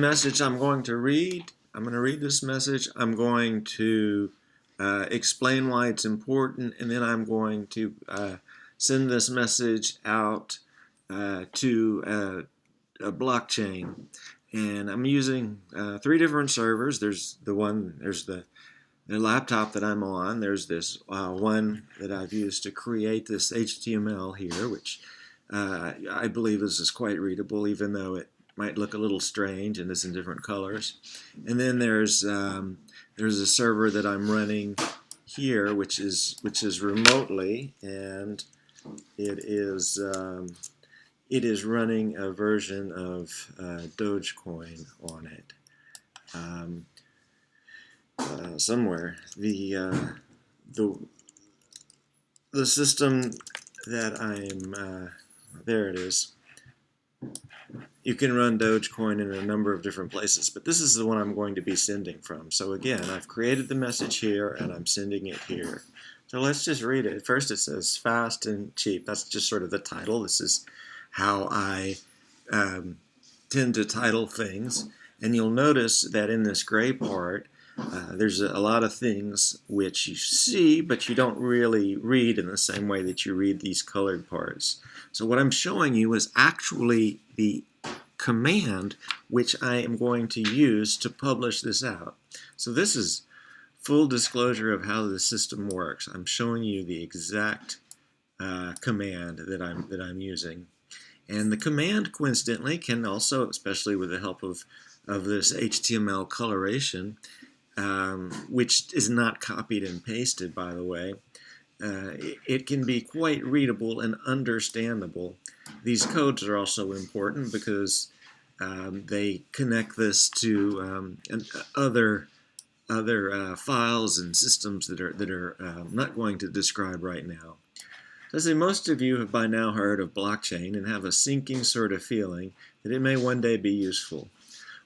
Message I'm going to read. I'm going to read this message. I'm going to explain why it's important, and then I'm going to send this message out to a blockchain. And I'm using 3 different servers. There's the laptop that I'm on. There's this one that I've used to create this HTML here, which I believe is quite readable, even though it might look a little strange and is in different colors. And then there's a server that I'm running here, which is remotely, and it is running a version of Dogecoin on it. Somewhere the system that I'm there it is. You can run Dogecoin in a number of different places, but this is the one I'm going to be sending from. So again, I've created the message here and I'm sending it here. So let's just read it. First it says fast and cheap. That's just sort of the title. This is how I tend to title things. And you'll notice that in this gray part, there's a lot of things which you see, but you don't really read in the same way that you read these colored parts. So what I'm showing you is actually the command which I am going to use to publish this out. So this is full disclosure of how the system works. I'm showing you the exact command that I'm using. And the command, coincidentally, can also, especially with the help of this HTML coloration, which is not copied and pasted, by the way, it can be quite readable and understandable. These codes are also important because they connect this to other files and systems that are not going to describe right now. So I say most of you have by now heard of blockchain and have a sinking sort of feeling that it may one day be useful.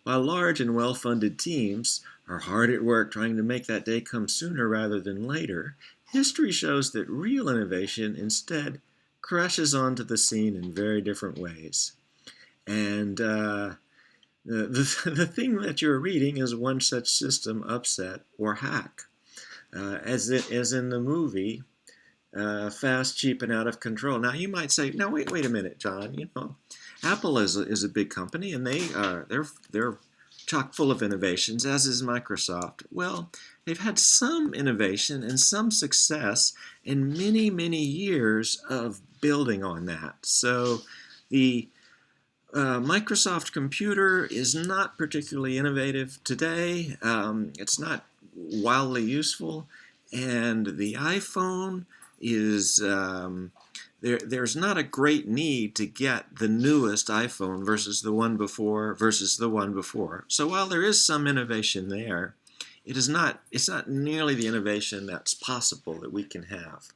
While large and well-funded teams are hard at work trying to make that day come sooner rather than later, history shows that real innovation instead crashes onto the scene in very different ways. And the thing that you're reading is one such system upset or hack. As in the movie, Fast, Cheap, and Out of Control. Now you might say, no, wait a minute, John. You know, Apple is a big company, and they're chock full of innovations, as is Microsoft. Well, they've had some innovation and some success in many, many years of building on that. So the Microsoft computer is not particularly innovative today. It's not wildly useful, and the iPhone is there's not a great need to get the newest iPhone versus the one before versus the one before. So while there is some innovation there, it's not nearly the innovation that's possible that we can have.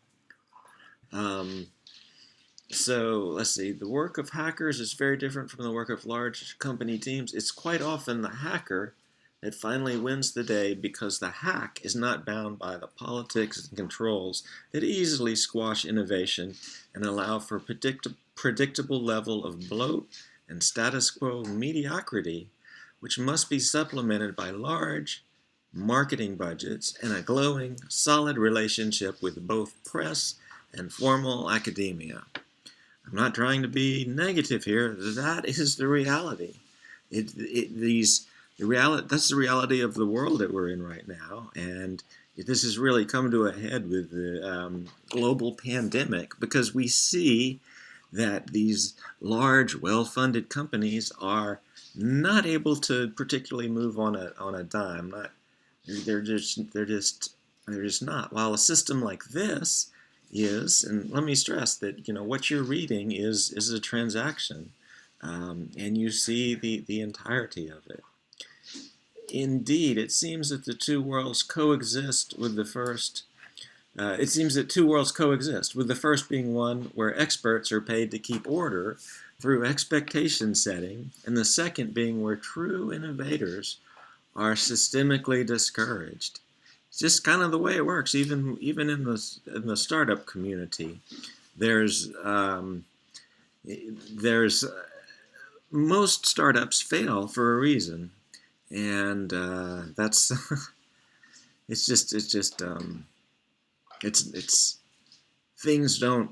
So let's see, the work of hackers is very different from the work of large company teams. It's quite often the hacker that finally wins the day because the hack is not bound by the politics and controls that easily squash innovation and allow for predictable level of bloat and status quo mediocrity, which must be supplemented by large marketing budgets and a glowing, solid relationship with both press and formal academia. I'm not trying to be negative here. That is the reality. That's the reality of the world that we're in right now, and this has really come to a head with the global pandemic because we see that these large, well-funded companies are not able to particularly move on a dime. They're just not. While a system like this is, and let me stress that what you're reading is a transaction, and you see the entirety of it. Indeed, it seems that the two worlds coexist with the first. It seems that two worlds coexist, with the first being one where experts are paid to keep order through expectation setting, and the second being where true innovators are systemically discouraged. It's just kind of the way it works, even in the startup community. There's most startups fail for a reason, and that's it's things don't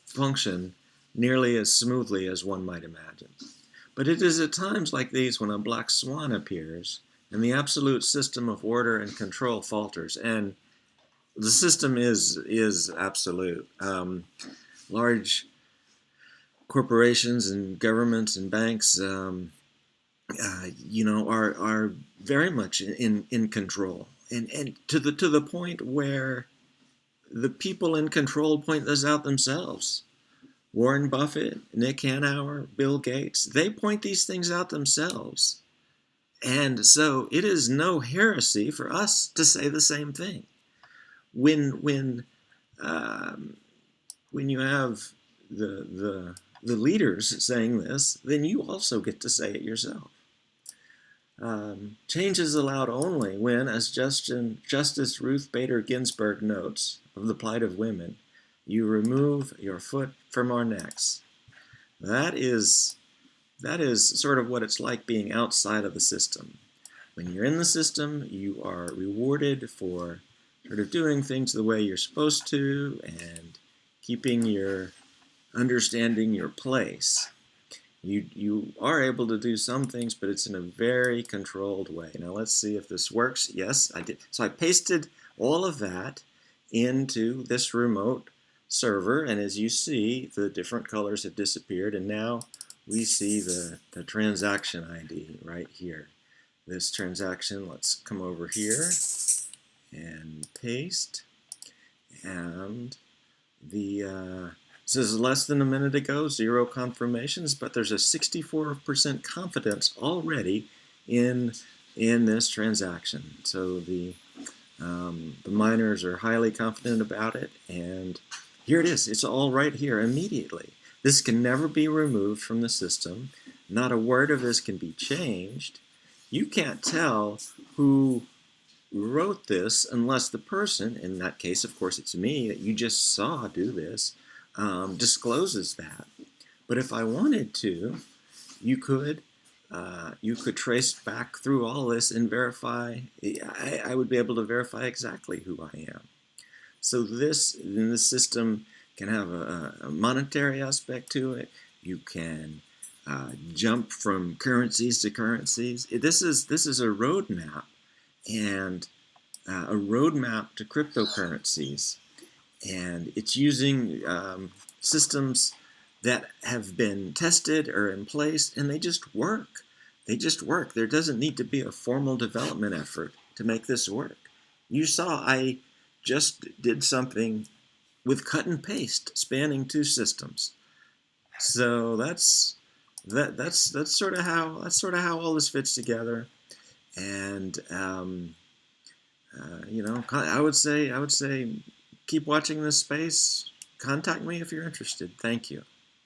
function nearly as smoothly as one might imagine. But it is at times like these when a black swan appears and the absolute system of order and control falters. And the system is absolute. Large corporations and governments and banks, are very much in control, and to the point where the people in control point this out themselves. Warren Buffett, Nick Hanauer, Bill Gates, they point these things out themselves. And so it is no heresy for us to say the same thing. Um, when you have the leaders saying this, then you also get to say it yourself. Change is allowed only when, as Justice Ruth Bader Ginsburg notes of the plight of women, you remove your foot from our necks. That is sort of what it's like being outside of the system. When you're in the system, you are rewarded for sort of doing things the way you're supposed to and understanding your place. You are able to do some things, but it's in a very controlled way. Now let's see if this works. Yes, I did. So I pasted all of that into this remote server, and as you see, the different colors have disappeared, and now we see the transaction ID right here. This transaction, let's come over here and paste, and the this is less than a minute ago, 0 confirmations, but there's a 64% confidence already in this transaction. So the miners are highly confident about it, and here it is. It's all right here immediately. This can never be removed from the system. Not a word of this can be changed. You can't tell who wrote this unless the person, in that case, of course, it's me that you just saw do this, discloses that. But if I wanted to, you could trace back through all this and verify. I would be able to verify exactly who I am. So this system can have a monetary aspect to it. You can jump from currencies to currencies. This is a roadmap, and a roadmap to cryptocurrencies. And it's using systems that have been tested or in place, and they just work. They just work. There doesn't need to be a formal development effort to make this work. You saw I just did something with cut and paste spanning 2 systems. So that's sort of how all this fits together. And I would say keep watching this space. Contact me if you're interested. Thank you.